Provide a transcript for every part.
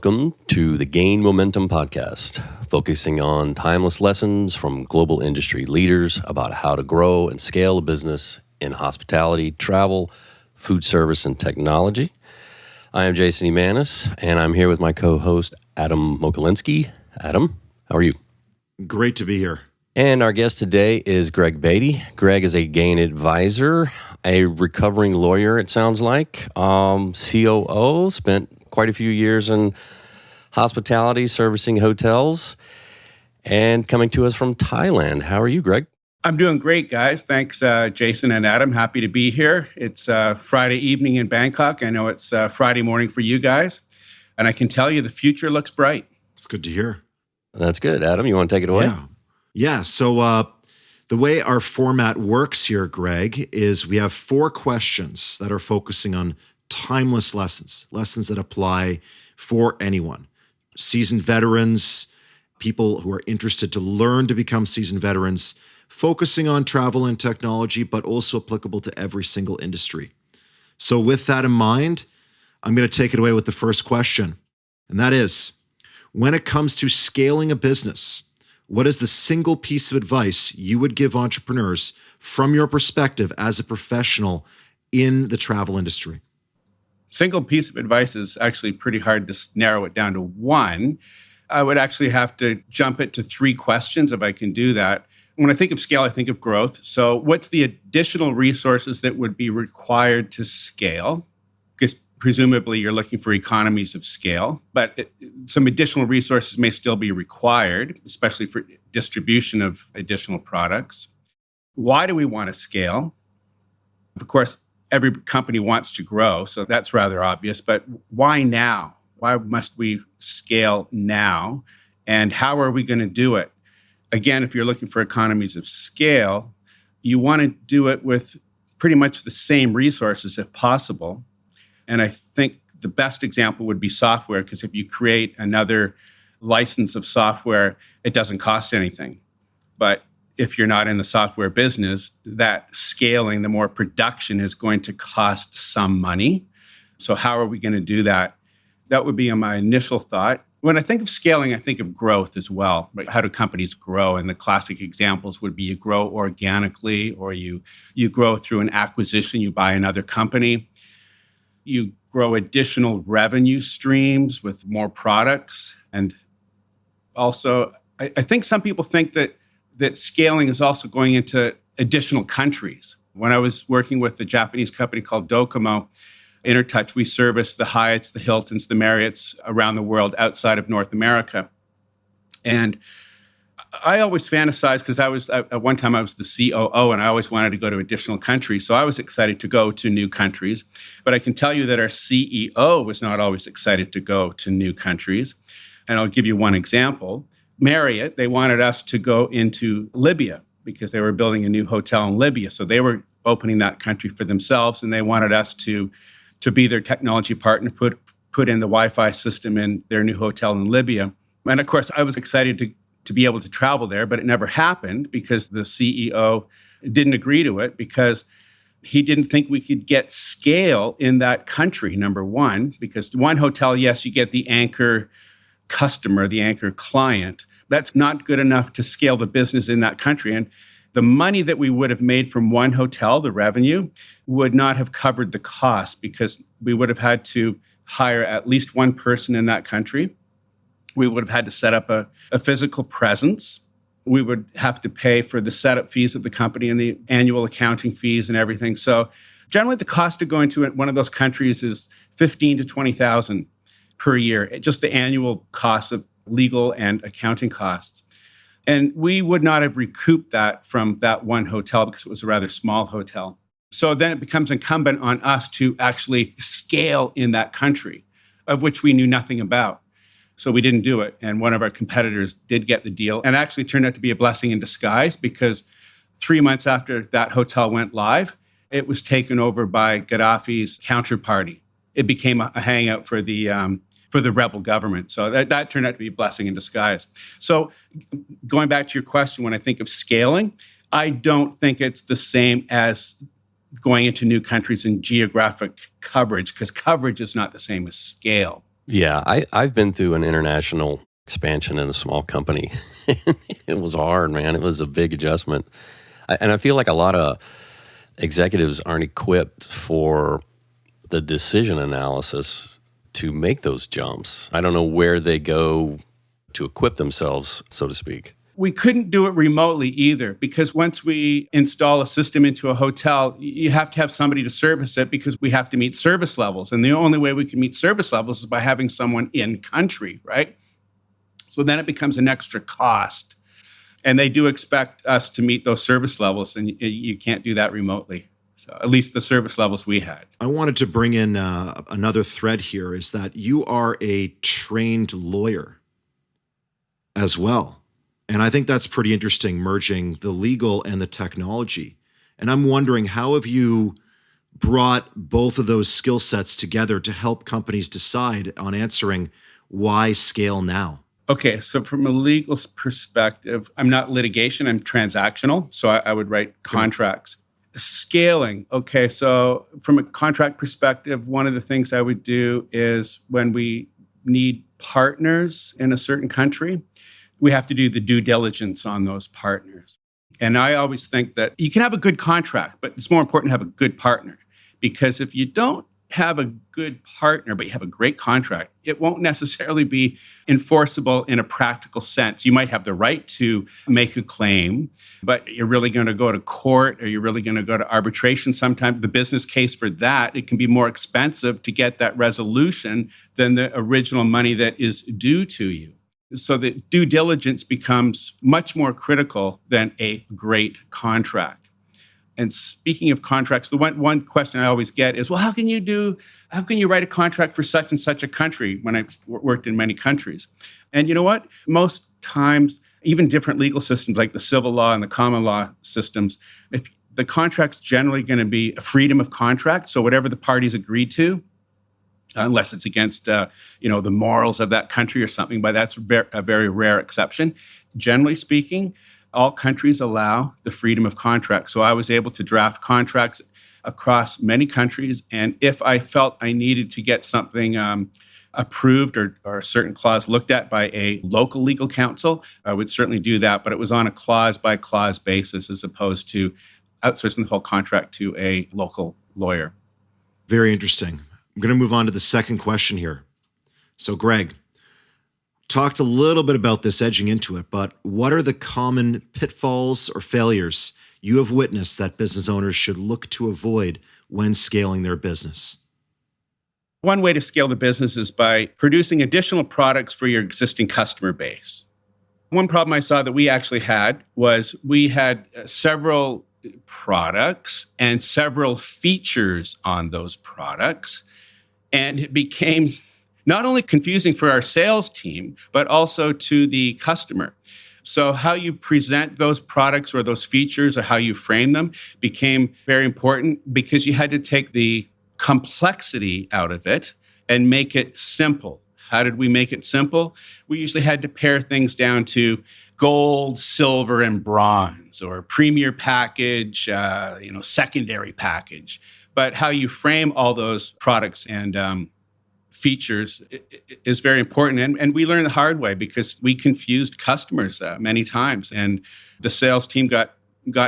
Welcome to the Gain Momentum podcast, focusing on timeless lessons from global industry leaders about how to grow and scale a business in hospitality, travel, food service, and technology. I am Jason Emanis, and I'm here with my co-host, Adam Mokalinski. Adam, how are you? Great to be here. And our guest today is Greg Beatty. Greg is a Gain advisor, a recovering lawyer, it sounds like, COO, spent quite a few years in hospitality, servicing hotels, and coming to us from Thailand. How are you, Greg? I'm doing great, guys. Thanks, Jason and Adam. Happy to be here. It's Friday evening in Bangkok. I know it's Friday morning for you guys. And I can tell you the future looks bright. It's good to hear. That's good. Adam, you want to take it away? Yeah. So the way our format works here, Greg, is we have 4 questions that are focusing on timeless lessons that apply for anyone. Seasoned veterans, people who are interested to learn to become seasoned veterans, focusing on travel and technology, but also applicable to every single industry. So with that in mind, I'm going to take it away with the first question. And that is, when it comes to scaling a business, what is the single piece of advice you would give entrepreneurs from your perspective as a professional in the travel industry? Single piece of advice is actually pretty hard to narrow it down to one. I would actually have to jump it to 3 questions if I can do that. When I think of scale, I think of growth. So what's the additional resources that would be required to scale? Because presumably you're looking for economies of scale, but some additional resources may still be required, especially for distribution of additional products. Why do we want to scale? Of course, every company wants to grow, so that's rather obvious, but why now? Why must we scale now? And how are we going to do it? Again, if you're looking for economies of scale, you want to do it with pretty much the same resources if possible. And I think the best example would be software, because if you create another license of software, it doesn't cost anything. But if you're not in the software business, that scaling, the more production is going to cost some money. So how are we going to do that? That would be my initial thought. When I think of scaling, I think of growth as well. Right? How do companies grow? And the classic examples would be you grow organically, or you grow through an acquisition, you buy another company. You grow additional revenue streams with more products. And also, I think some people think that scaling is also going into additional countries. When I was working with a Japanese company called DOCOMO, Intertouch, we service the Hyatts, the Hiltons, the Marriotts around the world outside of North America. And I always fantasized, because at one time I was the COO and I always wanted to go to additional countries. So I was excited to go to new countries. But I can tell you that our CEO was not always excited to go to new countries. And I'll give you one example. Marriott, they wanted us to go into Libya because they were building a new hotel in Libya. So they were opening that country for themselves, and they wanted us to be their technology partner, put in the Wi-Fi system in their new hotel in Libya. And of course, I was excited to be able to travel there, but it never happened because the CEO didn't agree to it, because he didn't think we could get scale in that country, number one, because one hotel, yes, you get the anchor customer, the anchor client. That's not good enough to scale the business in that country. And the money that we would have made from one hotel, the revenue, would not have covered the cost, because we would have had to hire at least one person in that country. We would have had to set up a physical presence. We would have to pay for the setup fees of the company and the annual accounting fees and everything. So generally the cost of going to one of those countries is $15,000 to $20,000 per year, just the annual cost of legal and accounting costs. And we would not have recouped that from that one hotel because it was a rather small hotel. So then it becomes incumbent on us to actually scale in that country, of which we knew nothing about. So we didn't do it. And one of our competitors did get the deal, and actually turned out to be a blessing in disguise, because 3 months after that hotel went live, it was taken over by Gaddafi's counterparty. It became a hangout for the rebel government. So that turned out to be a blessing in disguise. So going back to your question, when I think of scaling, I don't think it's the same as going into new countries in geographic coverage, because coverage is not the same as scale. Yeah, I've been through an international expansion in a small company. It was hard, man. It was a big adjustment. And I feel like a lot of executives aren't equipped for the decision analysis to make those jumps. I don't know where they go to equip themselves, so to speak. We couldn't do it remotely either, because once we install a system into a hotel, you have to have somebody to service it because we have to meet service levels. And the only way we can meet service levels is by having someone in country, right? So then it becomes an extra cost. And they do expect us to meet those service levels, and you can't do that remotely. So at least the service levels we had. I wanted to bring in another thread here is that you are a trained lawyer as well. And I think that's pretty interesting, merging the legal and the technology. And I'm wondering, how have you brought both of those skill sets together to help companies decide on answering why scale now? Okay, so from a legal perspective, I'm not litigation, I'm transactional. So I would write contracts. Scaling. Okay, so from a contract perspective, one of the things I would do is when we need partners in a certain country, we have to do the due diligence on those partners. And I always think that you can have a good contract, but it's more important to have a good partner. Because if you don't have a good partner, but you have a great contract, it won't necessarily be enforceable in a practical sense. You might have the right to make a claim, but you're really going to go to court or you're really going to go to arbitration. Sometimes the business case for that, it can be more expensive to get that resolution than the original money that is due to you. So that due diligence becomes much more critical than a great contract. And speaking of contracts, the one question I always get is, well, how can you write a contract for such and such a country when I've worked in many countries? And you know what? Most times, even different legal systems like the civil law and the common law systems, if the contract's generally going to be a freedom of contract, so whatever the parties agree to, unless it's against the morals of that country or something, but that's a very rare exception. Generally speaking, all countries allow the freedom of contract. So I was able to draft contracts across many countries. And if I felt I needed to get something approved or a certain clause looked at by a local legal counsel, I would certainly do that. But it was on a clause by clause basis as opposed to outsourcing the whole contract to a local lawyer. Very interesting. I'm going to move on to the second question here. So, Greg, talked a little bit about this edging into it, but what are the common pitfalls or failures you have witnessed that business owners should look to avoid when scaling their business? One way to scale the business is by producing additional products for your existing customer base. One problem I saw that we actually had was we had several products and several features on those products, and it became not only confusing for our sales team, but also to the customer. So how you present those products or those features or how you frame them became very important because you had to take the complexity out of it and make it simple. How did we make it simple? We usually had to pare things down to gold, silver, and bronze, or premier package, secondary package. But how you frame all those products and features is very important. And we learned the hard way because we confused customers many times. And the sales team got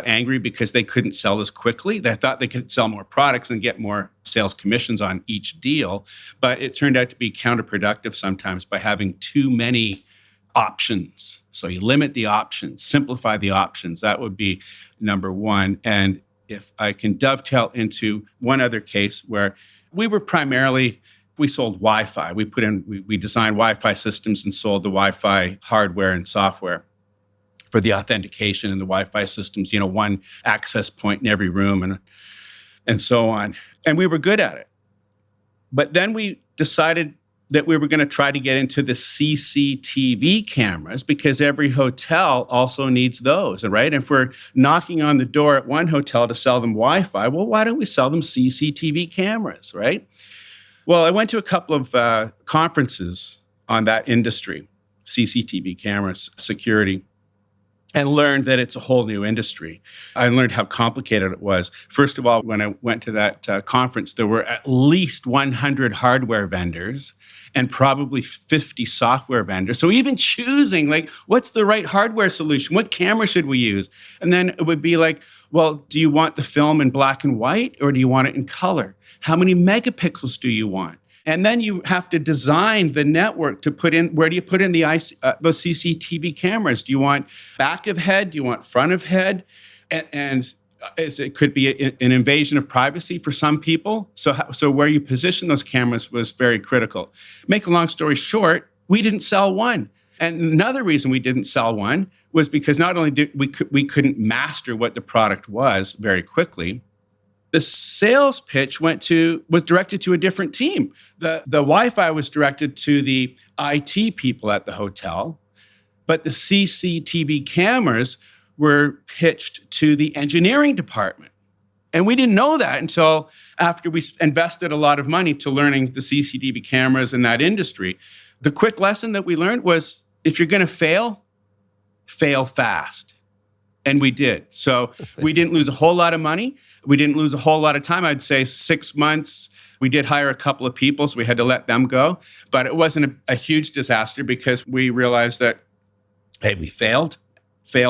angry because they couldn't sell as quickly. They thought they could sell more products and get more sales commissions on each deal. But it turned out to be counterproductive sometimes by having too many options. So you limit the options, simplify the options. That would be number one. And if I can dovetail into one other case where we sold Wi-Fi. We designed Wi-Fi systems and sold the Wi-Fi hardware and software for the authentication and the Wi-Fi systems, one access point in every room and so on. And we were good at it. But then we decided that we were going to try to get into the CCTV cameras because every hotel also needs those, right? And if we're knocking on the door at one hotel to sell them Wi-Fi, well, why don't we sell them CCTV cameras, right? Well, I went to a couple of conferences on that industry, CCTV cameras, security. and learned that it's a whole new industry. I learned how complicated it was. First of all, when I went to that conference, there were at least 100 hardware vendors and probably 50 software vendors. So even choosing, like, what's the right hardware solution? What camera should we use? And then it would be like, well, do you want the film in black and white or do you want it in color? How many megapixels do you want? And then you have to design the network to put in, where do you put in those CCTV cameras? Do you want back of head? Do you want front of head? And it could be an invasion of privacy for some people. So where you position those cameras was very critical. Make a long story short, we didn't sell one. And another reason we didn't sell one was because not only did we couldn't master what the product was very quickly, the sales pitch was directed to a different team. The Wi-Fi was directed to the IT people at the hotel, but the CCTV cameras were pitched to the engineering department. And we didn't know that until after we invested a lot of money to learning the CCTV cameras in that industry. The quick lesson that we learned was, if you're going to fail fast. And we did. So we didn't lose a whole lot of money. We didn't lose a whole lot of time. I'd say 6 months. We did hire a couple of people, so we had to let them go. But it wasn't a huge disaster because we realized that, hey, we fail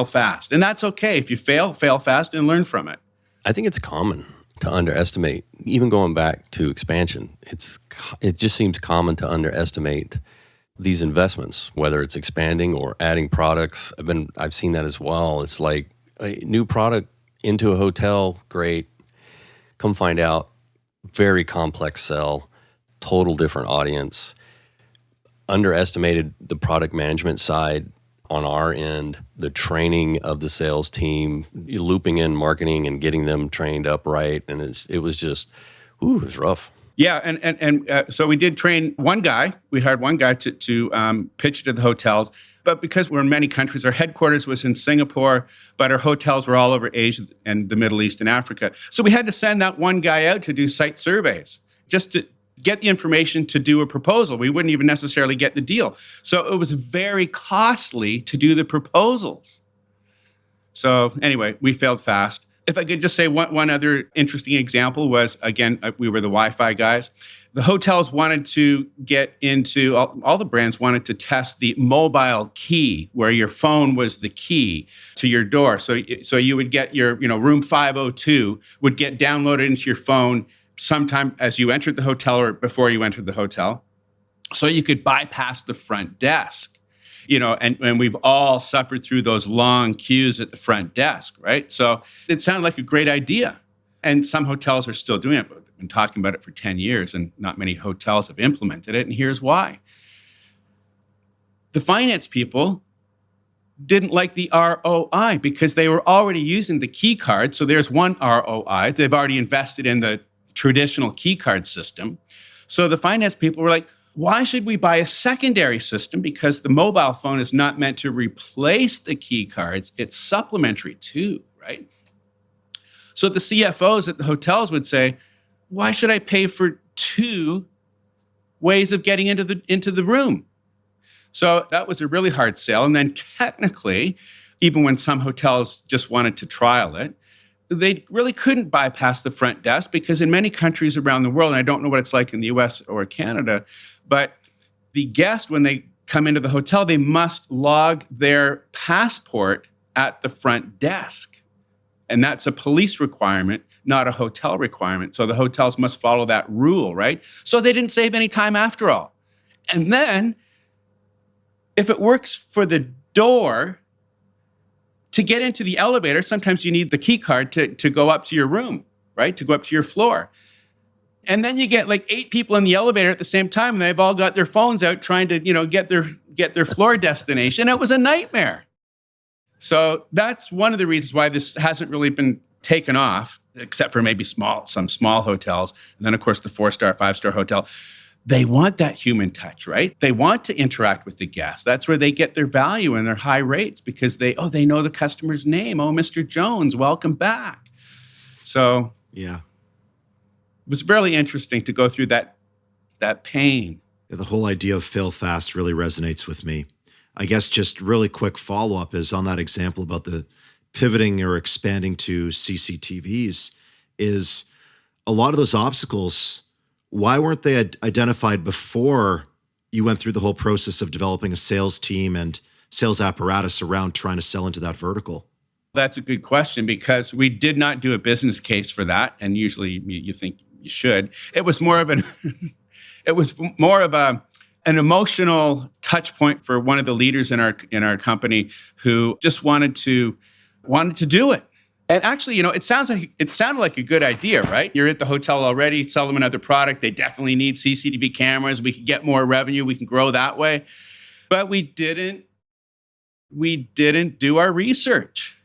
fast. And that's okay. If you fail fast and learn from it. I think it's common to underestimate, even going back to expansion. It just seems common to underestimate these investments, whether it's expanding or adding products. I've seen that as well. It's like a new product into a hotel, great. Come find out, very complex sell, total different audience. Underestimated the product management side on our end, the training of the sales team, looping in marketing and getting them trained up right. And it was rough. Yeah, and so we did train one guy. We hired one guy to pitch to the hotels. But because we're in many countries, our headquarters was in Singapore, but our hotels were all over Asia and the Middle East and Africa. So we had to send that one guy out to do site surveys just to get the information to do a proposal. We wouldn't even necessarily get the deal. So it was very costly to do the proposals. So anyway, we failed fast. If I could just say one other interesting example was, again, we were the Wi-Fi guys. The hotels wanted to get into, all the brands wanted to test the mobile key, where your phone was the key to your door. So you would get your, room 502 would get downloaded into your phone sometime as you entered the hotel or before you entered the hotel. So you could bypass the front desk. And we've all suffered through those long queues at the front desk, right? So it sounded like a great idea. And some hotels are still doing it, but we've been talking about it for 10 years and not many hotels have implemented it. And here's why. The finance people didn't like the ROI because they were already using the key card. So there's one ROI. They've already invested in the traditional key card system. So the finance people were like, why should we buy a secondary system? Because the mobile phone is not meant to replace the key cards. It's supplementary too, right? So the CFOs at the hotels would say, why should I pay for two ways of getting into the room? So that was a really hard sell. And then technically, even when some hotels just wanted to trial it, they really couldn't bypass the front desk because in many countries around the world, and I don't know what it's like in the US or Canada, but the guest, when they come into the hotel, they must log their passport at the front desk. And that's a police requirement, not a hotel requirement. So the hotels must follow that rule, right? So they didn't save any time after all. And then if it works for the door, to get into the elevator, sometimes you need the key card to go up to your room, right? To go up to your floor. And then you get like 8 people in the elevator at the same time, and they've all got their phones out trying to, get their floor destination. It was a nightmare. So that's one of the reasons why this hasn't really been taken off, except for maybe some small hotels. And then, of course, the 4-star, 5-star hotel. They want that human touch, right? They want to interact with the guests. That's where they get their value and their high rates because they know the customer's name. Oh, Mr. Jones, welcome back. So yeah, it was really interesting to go through that pain. The whole idea of fail fast really resonates with me. I guess just really quick follow-up is on that example about the pivoting or expanding to CCTVs is a lot of those obstacles, why weren't they identified before you went through the whole process of developing a sales team and sales apparatus around trying to sell into that vertical? That's a good question because we did not do a business case for that. And usually you think you should. It was more of an, an emotional touch point for one of the leaders in our company who just wanted to do it. And actually, it sounded like a good idea, right? You're at the hotel already, sell them another product. They definitely need CCTV cameras. We can get more revenue. We can grow that way. But we didn't do our research.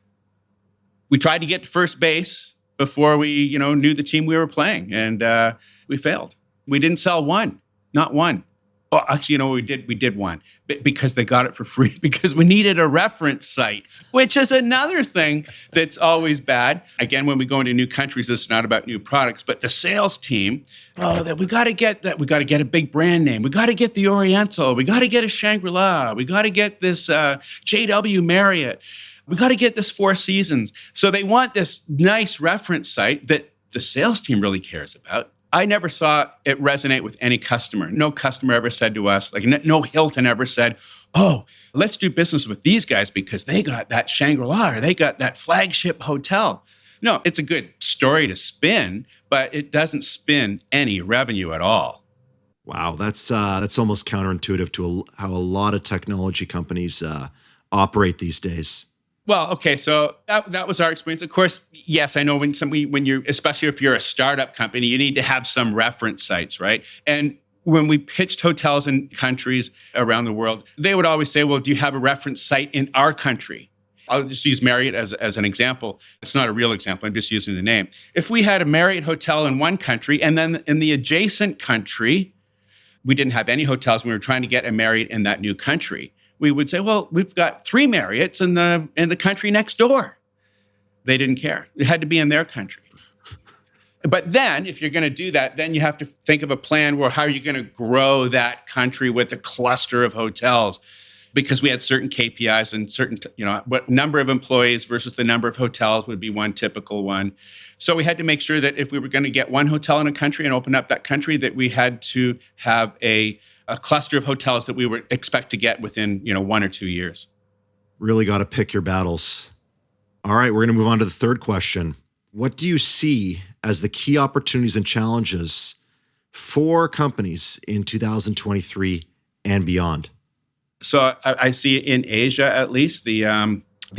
We tried to get to first base before we, knew the team we were playing, and we failed. We didn't sell one, not one. Oh, actually, we did. We did one because they got it for free because we needed a reference site, which is another thing that's always bad. Again, when we go into new countries, it's not about new products, but the sales team. Oh, that we got to get that. We got to get a big brand name. We got to get the Oriental. We got to get a Shangri-La. We got to get this JW Marriott. We got to get this Four Seasons. So they want this nice reference site that the sales team really cares about. I never saw it resonate with any customer. No customer ever said to us, no Hilton ever said, oh, let's do business with these guys because they got that Shangri-La or they got that flagship hotel. No, it's a good story to spin, but it doesn't spin any revenue at all. Wow, that's almost counterintuitive to how a lot of technology companies operate these days. Well, okay, so that was our experience. Of course, yes, I know when you're, especially if you're a startup company, you need to have some reference sites, right? And when we pitched hotels in countries around the world, they would always say, well, do you have a reference site in our country? I'll just use Marriott as an example. It's not a real example. I'm just using the name. If we had a Marriott hotel in one country and then in the adjacent country, we didn't have any hotels, we were trying to get a Marriott in that new country, we would say, well, we've got 3 Marriotts in the country next door. They didn't care. It had to be in their country. But then if you're going to do that, then you have to think of a plan where how are you going to grow that country with a cluster of hotels? Because we had certain KPIs and certain, what number of employees versus the number of hotels would be one typical one. So we had to make sure that if we were going to get one hotel in a country and open up that country, that we had to have a cluster of hotels that we would expect to get within, 1 or 2 years. Really got to pick your battles. All right, we're going to move on to the third question. What do you see as the key opportunities and challenges for companies in 2023 and beyond? So I see in Asia, at least, the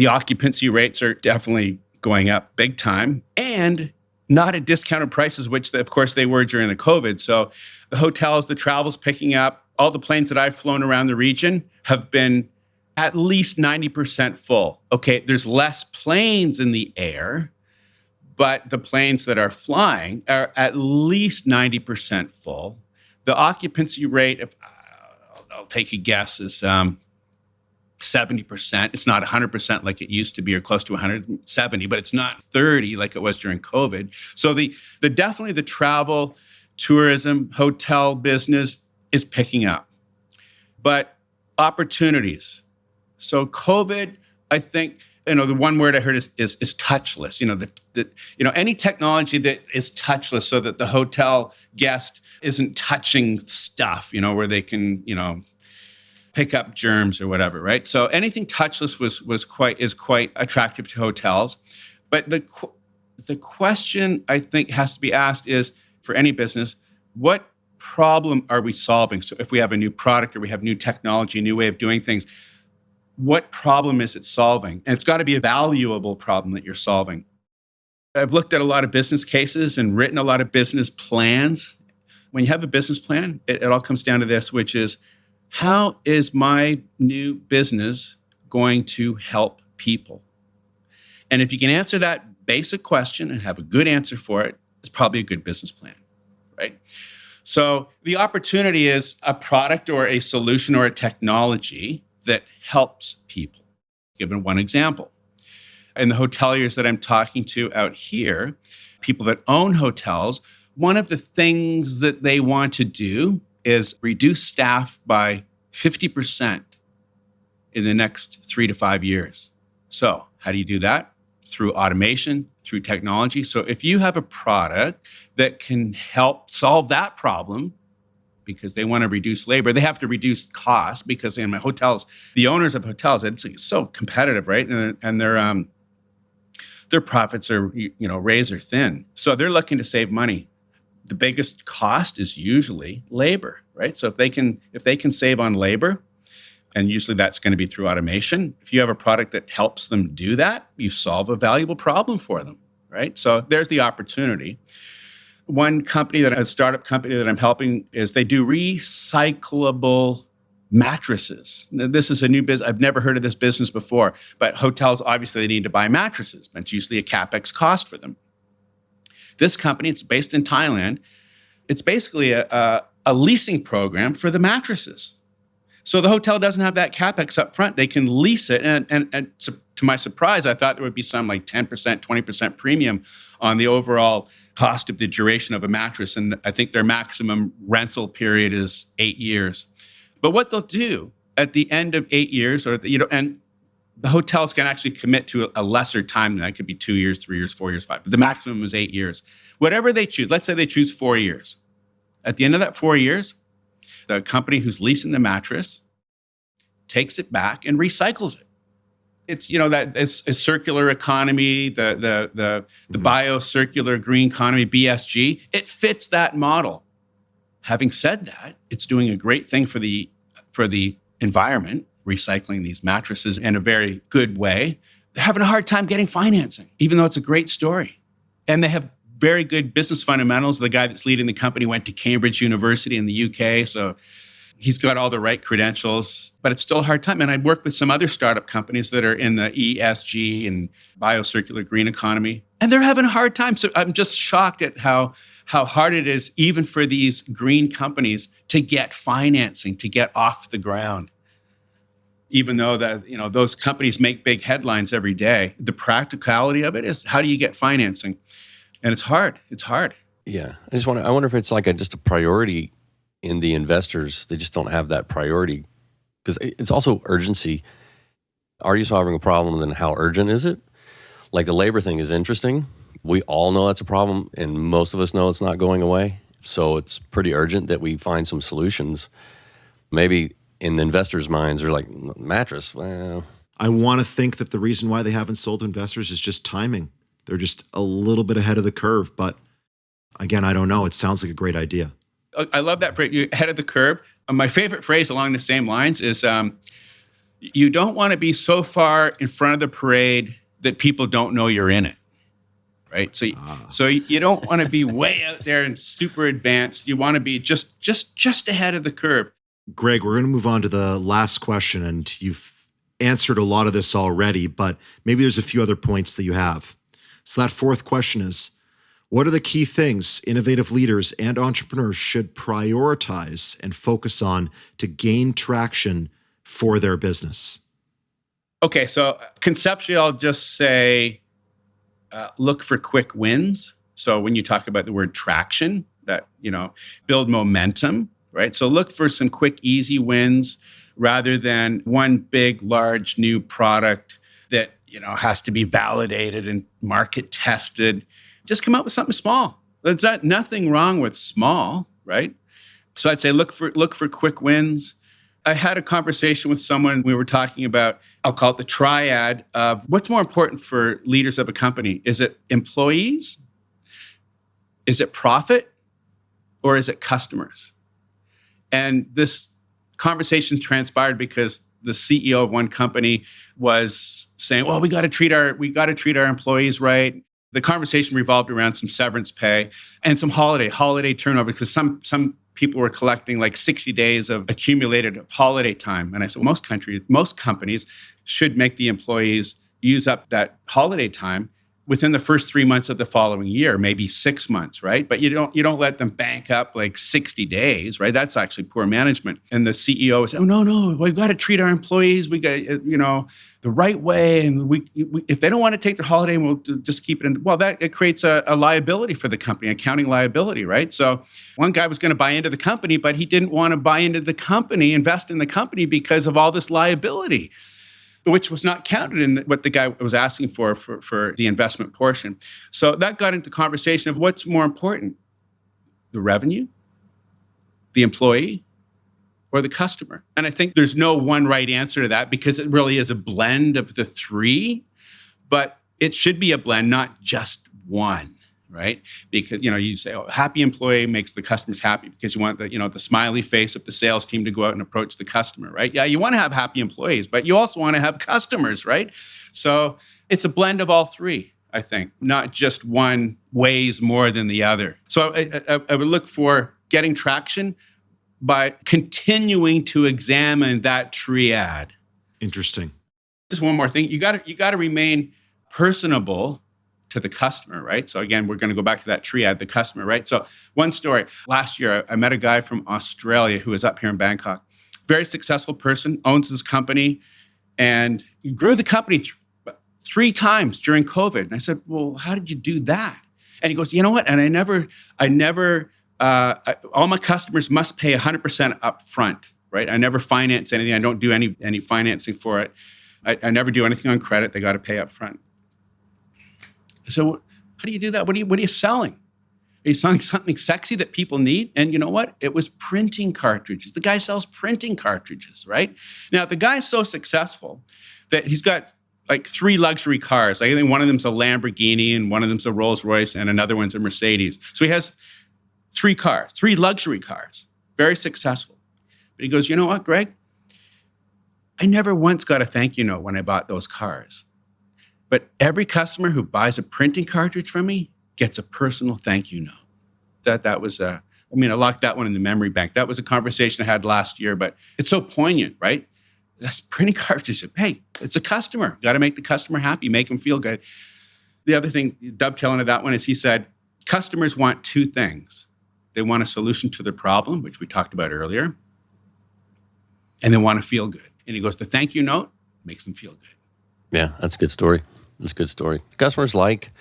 occupancy rates are definitely going up big time, and not at discounted prices, which of course they were during the COVID. So the hotels, the travel's picking up. All the planes that I've flown around the region have been at least 90% full. Okay, there's less planes in the air, but the planes that are flying are at least 90% full. The occupancy rate, I'll take a guess, is 70%. It's not 100% like it used to be, or close to 170, but it's not 30 like it was during COVID. So definitely the travel, tourism, hotel business is picking up. But opportunities. So COVID, I think, the one word I heard is touchless. Any technology that is touchless, so that the hotel guest isn't touching stuff, where they can, pick up germs or whatever, right? So anything touchless is quite attractive to hotels. But the question I think has to be asked is, for any business, what problem are we solving? So if we have a new product or we have new technology, a new way of doing things, what problem is it solving? And it's got to be a valuable problem that you're solving. I've looked at a lot of business cases and written a lot of business plans. When you have a business plan, it all comes down to this, which is, how is my new business going to help people? And if you can answer that basic question and have a good answer for it, it's probably a good business plan, right? So the opportunity is a product or a solution or a technology that helps people. Given one example, in the hoteliers that I'm talking to out here, people that own hotels, one of the things that they want to do is reduce staff by 50%. in the next 3 to 5 years. So how do you do that? Through automation, through technology. So if you have a product that can help solve that problem, because they want to reduce labor, they have to reduce costs, because in my hotels, the owners of hotels, it's so competitive, right? And their profits are, razor thin. So they're looking to save money. The biggest cost is usually labor, right? So if they can save on labor, and usually that's going to be through automation. If you have a product that helps them do that, you solve a valuable problem for them, right? So there's the opportunity. One company, a startup company that I'm helping, is they do recyclable mattresses. Now, this is a new business. I've never heard of this business before, but hotels, obviously, they need to buy mattresses, but it's usually a CapEx cost for them. This company, it's based in Thailand. It's basically a leasing program for the mattresses. So the hotel doesn't have that CapEx up front. They can lease it. And to my surprise, I thought there would be some like 10%, 20% premium on the overall cost of the duration of a mattress. And I think their maximum rental period is 8 years. But what they'll do at the end of 8 years, and the hotels can actually commit to a lesser time than that. It could be 2 years, 3 years, 4 years, 5. But the maximum is 8 years. Whatever they choose, let's say they choose 4 years. At the end of that 4 years, the company who's leasing the mattress takes it back and recycles it. It's, that it's a circular economy, the bio-circular green economy, BSG. It fits that model. Having said that, it's doing a great thing for the environment, recycling these mattresses in a very good way. They're having a hard time getting financing, even though it's a great story. And they have very good business fundamentals. The guy that's leading the company went to Cambridge University in the UK, so he's got all the right credentials, but it's still a hard time. And I'd work with some other startup companies that are in the ESG and biocircular green economy, and they're having a hard time. So I'm just shocked at how hard it is, even for these green companies, to get financing, to get off the ground. Even though those companies make big headlines every day, the practicality of it is, how do you get financing? And it's hard. It's hard. Yeah. I wonder if it's like just a priority in the investors. They just don't have that priority, because it's also urgency. Are you solving a problem, then how urgent is it? Like the labor thing is interesting. We all know that's a problem, and most of us know it's not going away. So it's pretty urgent that we find some solutions. Maybe in the investors' minds, they're like, mattress, well. I want to think that the reason why they haven't sold to investors is just timing. They're just a little bit ahead of the curve. But again, I don't know. It sounds like a great idea. I love that phrase, ahead of the curve. My favorite phrase along the same lines is, you don't want to be so far in front of the parade that people don't know you're in it, right? So you don't want to be way out there and super advanced. You want to be just ahead of the curve. Greg, we're going to move on to the last question, and you've answered a lot of this already, but maybe there's a few other points that you have. So that fourth question is, what are the key things innovative leaders and entrepreneurs should prioritize and focus on to gain traction for their business? Okay, so conceptually, I'll just say, look for quick wins. So when you talk about the word traction, that, build momentum, right? So look for some quick, easy wins rather than one big, large new product that, has to be validated and market tested. Just come up with something small. There's nothing wrong with small, right? So I'd say look for quick wins. I had a conversation with someone. We were talking about, I'll call it the triad of what's more important for leaders of a company. Is it employees? Is it profit? Or is it customers? And this conversation transpired because the CEO of one company was saying, well, we got to treat our employees right. The conversation revolved around some severance pay and some holiday turnover, because some people were collecting like 60 days of accumulated holiday time. And I said, most companies should make the employees use up that holiday time within the first 3 months of the following year, maybe 6 months, right? But you don't let them bank up like 60 days, right? That's actually poor management. And the CEO is, oh, no, we've got to treat our employees, we got, the right way. And we if they don't want to take their holiday, we'll just keep it in. Well, it creates a liability for the company, accounting liability, right? So one guy was going to buy into the company, but he didn't want to buy into the company, invest in the company because of all this liability, which was not counted in what the guy was asking for the investment portion. So that got into conversation of what's more important, the revenue, the employee, or the customer. And I think there's no one right answer to that because it really is a blend of the three, but it should be a blend, not just one, right? Because, you say, happy employee makes the customers happy because you want the smiley face of the sales team to go out and approach the customer, right? Yeah, you want to have happy employees, but you also want to have customers, right? So it's a blend of all three, I think, not just one weighs more than the other. So I would look for getting traction by continuing to examine that triad. Interesting. Just one more thing. You got to remain personable to the customer, right? So again, we're going to go back to that triad, the customer, right? So one story, last year, I met a guy from Australia who was up here in Bangkok. Very successful person, owns his company, and he grew the company three times during COVID. And I said, well, how did you do that? And he goes, you know what? And I never, all my customers must pay 100% up front, right? I never finance anything. I don't do any financing for it. I never do anything on credit. They got to pay up front. So how do you do that? What are you selling? Are you selling something sexy that people need? And you know what? It was printing cartridges. The guy sells printing cartridges, right? Now, the guy's so successful that he's got like 3 luxury cars. I think one of them's a Lamborghini and one of them's a Rolls Royce and another one's a Mercedes. So he has 3 cars, 3 luxury cars, very successful. But he goes, you know what, Greg? I never once got a thank you note when I bought those cars. But every customer who buys a printing cartridge from me gets a personal thank you note. That was, I locked that one in the memory bank. That was a conversation I had last year, but it's so poignant, right? That's printing cartridges. Hey, it's a customer. Got to make the customer happy, make them feel good. The other thing, dovetailing to that one, is he said, customers want 2 things. They want a solution to their problem, which we talked about earlier, and they want to feel good. And he goes, the thank you note makes them feel good. Yeah, that's a good story. That's a good story. Customers like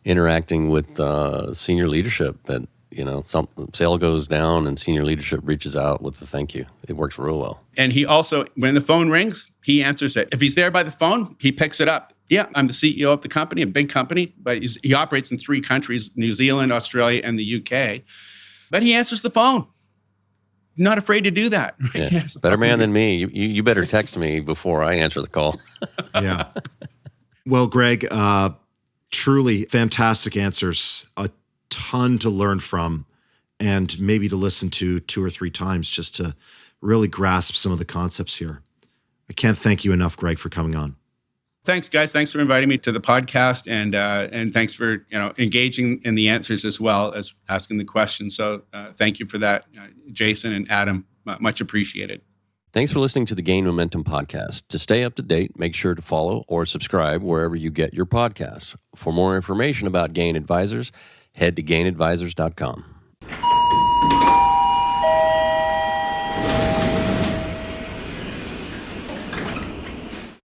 interacting with senior leadership that, some sale goes down and senior leadership reaches out with a thank you. It works real well. And he also, when the phone rings, he answers it. If he's there by the phone, he picks it up. Yeah, I'm the CEO of the company, a big company, but he operates in 3 countries, New Zealand, Australia, and the UK. But he answers the phone. Not afraid to do that. Right? Yeah. Better man than me. You better text me before I answer the call. Yeah. Well, Greg, truly fantastic answers. A ton to learn from, and maybe to listen to 2 or 3 times just to really grasp some of the concepts here. I can't thank you enough, Greg, for coming on. Thanks, guys. Thanks for inviting me to the podcast, and thanks for engaging in the answers as well as asking the questions. So thank you for that, Jason and Adam. Much appreciated. Thanks for listening to the Gain Momentum podcast. To stay up to date, make sure to follow or subscribe wherever you get your podcasts. For more information about Gain Advisors, head to gainadvisors.com.